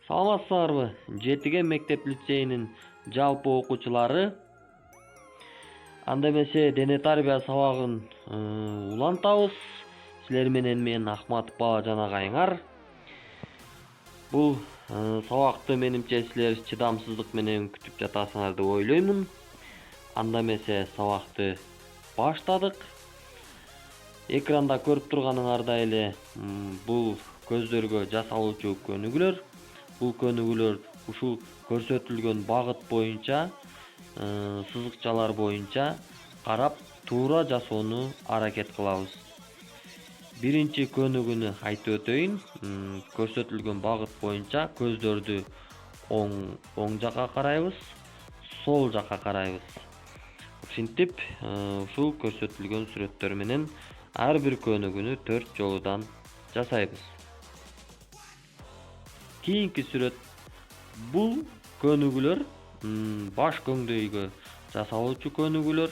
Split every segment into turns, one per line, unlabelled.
Саламатсыздарбы? Жетиген мектеп лицейинин жалпы окуучулары. Анда эмесе дене тарбия сабагын улантабыз. Силер менен мен Ахматов Балажан агайыңар. Бул сабакты менимче силер чыдамсыздык менен күтүп жатасыңар деп ойлоймун. Анда эмесе сабакты баштадык. Экранда көрүп турганыңардай эле бул көздөргө жасалуучу көнүгүүлөр. Бул көнүгүүлөр ушул көрсөтүлгөн багыт боюнча, сызыкчалар боюнча карап туура жасоону аракет кылабыз. Биринчи көнүгүүнү айтып өтөйүн. Көрсөтүлгөн багыт боюнча көздөрдү оң жакка карайбыз, сол жакка карайбыз. Ушинтип, ушул көрсөтүлгөн сүрөттөр менен ар бир көнүгүүнү 4 жолудан жасайбыз. Кийинки сүрөт бул көнүгүүлөр баш көңдөйгө жасалуучу көнүгүүлөр.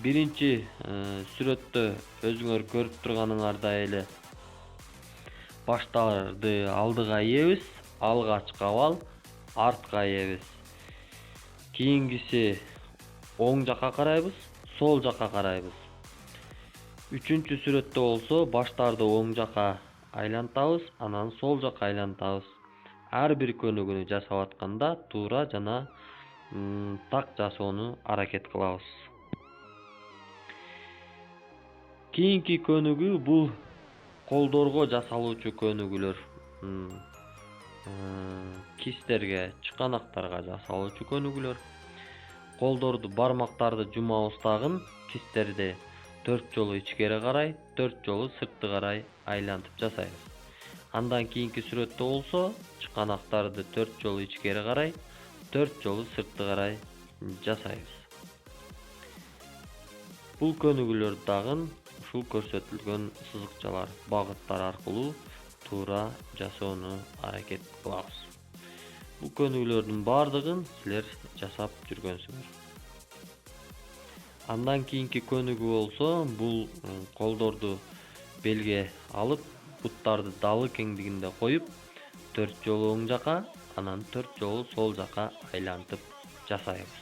Биринчи сүрөттө өзүңөр көрүп турганыңардай эле баштарды алдыга ийебиз, алгач кабал, артка ийебиз. Кийингиси оң жакка карайбыз, сол жакка карайбыз. Үчүнчү сүрөттө болсо баштарды оң жакка айлантабыз, анан сол жакка айлантабыз. Ар бир көнүгүүнү жасап атканда туура жана так жасоону аракет кылабыз. Кийинки көнүгүү бул колдорго жасалуучу көнүгүүлөр. Кистерге, чыканактарга жасалуучу көнүгүүлөр. Колдорду, бармактарды жумабыз тагын, кистерди 4 жолу ичкери карай, 4 жолу сыртты карай айлантып жасайбыз. Андан кийинки сүрөттө болсо, чыканактарды 4 жолу ичкери карай, 4 жолу сыртты карай жасайбыз. Бул көнүгүүлөр дагы ушул көрсөтүлгөн сызыкчалар, багыттар аркылуу туура жасоону аракет кылабыз. Бул көнүгүүлөрдүн бардыгын силер жасап жүргөнсүңөр. Андан кийинки көнүгүү болсо, бул колдорду белге алып, буттарды далы кеңдигинде коюп, 4 жолу оң жака, анан 4 жолу сол жака айлантып жасайбыз.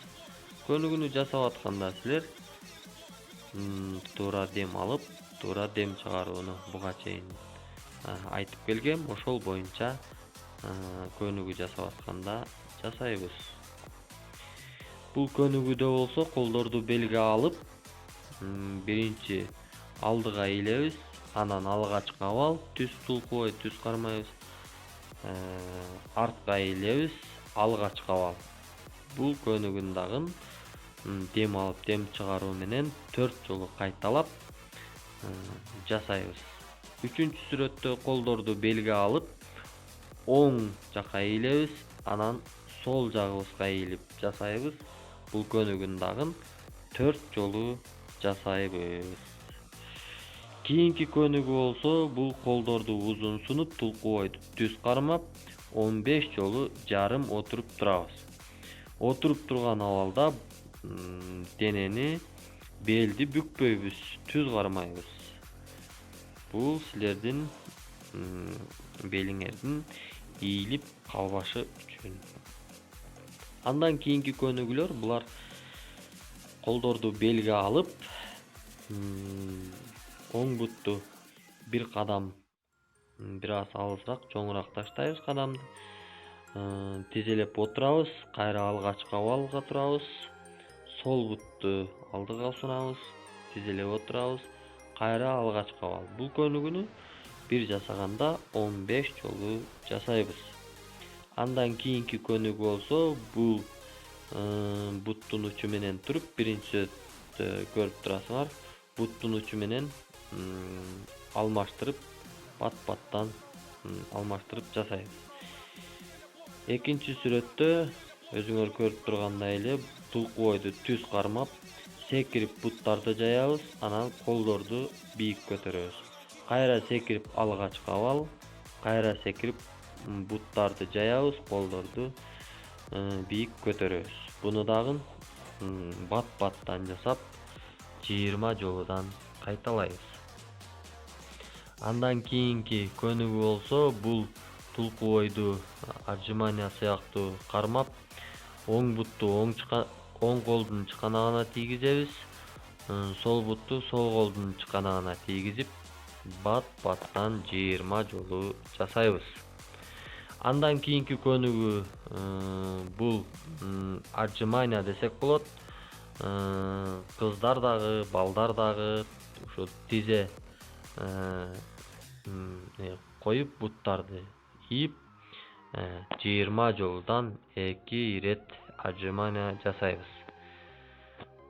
Көнүгүүнү жасап атканда силер туура дем алып, туура дем чыгарууну буга чейин айтып келгем. Ошол боюнча көнүгүү жасап атканда жасайбыз. Бул көнүгүүдө болсо колдорду белге алып, биринчи алдыга ийилебиз, анан алгач кабал, түз тулкубай, түз кармайбыз. Артка ийилебиз, алгач кабал. Бул көнүгүүнү дагы дем алып, дем чыгаруу менен 4 жолу кайталап жасайбыз. Үчүнчү сүрөттө колдорду белге алып, оң жака ийилебиз, анан сол жагыбызга ийилип жасайбыз. Бул көнүгүүнү дагы 4 жолу жасайбыз. Кийинки көнүгүү болсо, бул колдорду узун сунуп, тулкубойду түз кармап, 15 жолу жарым отуруп турабыз. Отуруп турган абалда денени, белди бүкпөйбүз, түз кармайбыз. Бул силердин белиңердин ийилип калбашы үчүн. Андан кийинки көнүгүүлөр булар колдорду белге алып, оң бутту бир кадам бир аз алысыраак, чоңураак таштайбыз кадамды. Тизелеп отурабыз, кайра алгач кабалга турабыз. Сол бутту алдыга сунабыз, тизелеп отурабыз, кайра алгач кабал. Бул көнүгүүнү бир жасаганда 15 жолу жасайбыз. Андан кийинки көнүгүү болсо, бул буттун учу менен туруп, биринчи көрүп турасыңар, буттун учу менен алмаштырып, бат-баттан алмаштырып жасайбыз. Экинчи сүрөттө өзүңөр көрүп тургандай эле тулкубойду түз кармап, секирип буттарды жаябыз, анан колдорду бийик көтөрөбүз. Кайра секирип алгач кабал, кайра секирип буттарды жаябыз, колдорду бийик көтөрөбүз. Буну дагы бат-баттан жасап 20 жолудан кайталайбыз. Андан кийинки көнүгү болсо бул тулку бойду отжимания сыяктуу кармап, оң бутту оң колдун чыканагына тийгизебиз. Сол бутту сол колдун чыканагына тийгизип, бат-баттан 20 жолу жасайбыз. Андан кийинки көнүгү бул отжимания десек болот. Кыздар дагы, балдар дагы ушу тизе коюп буттарды ийип 20 жолудан 2 ирет отжимания жасайбыз.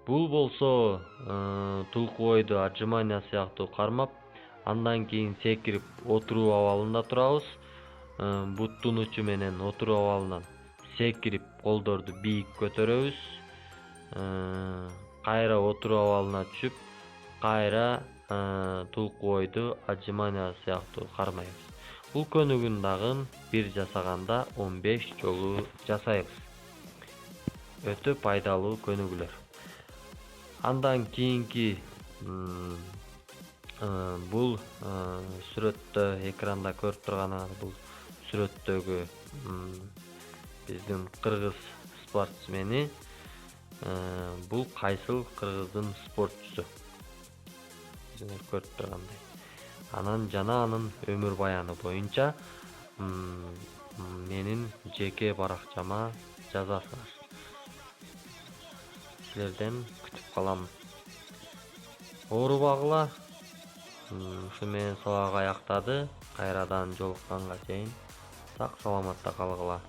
Бул болсо тулку бойду отжимания сыяктуу кармап, андан кийин секирип отуруу абалында турабыз. Буттун учу менен отуруу абалынан секирип колдорду бийик көтөрөбүз. Кайра отуруу абалына түшүп, кайра тулку бойду отжимания сыяктуу кармайбыз. Бул көнүгүн дагы бир жасаганда 15 жолу жасайбыз. Өтө пайдалуу көнүгүүлөр. Андан кийинки бул сүрөттө, экранда көрүп турганыңар бул сүрөттөгү биздин кыргыз спортсмени. Бул кайсыл кыргыздын спортчусу? Силер көрүп тургандай. Анан жана анын өмүр баяны боюнча менин жеке баракчама жазасыңар. Силерден күтүп калам. Оорубагыла. Ушу менен сабак аяктады. Кайрадан жолукканга чейин сак саламатта калгыла.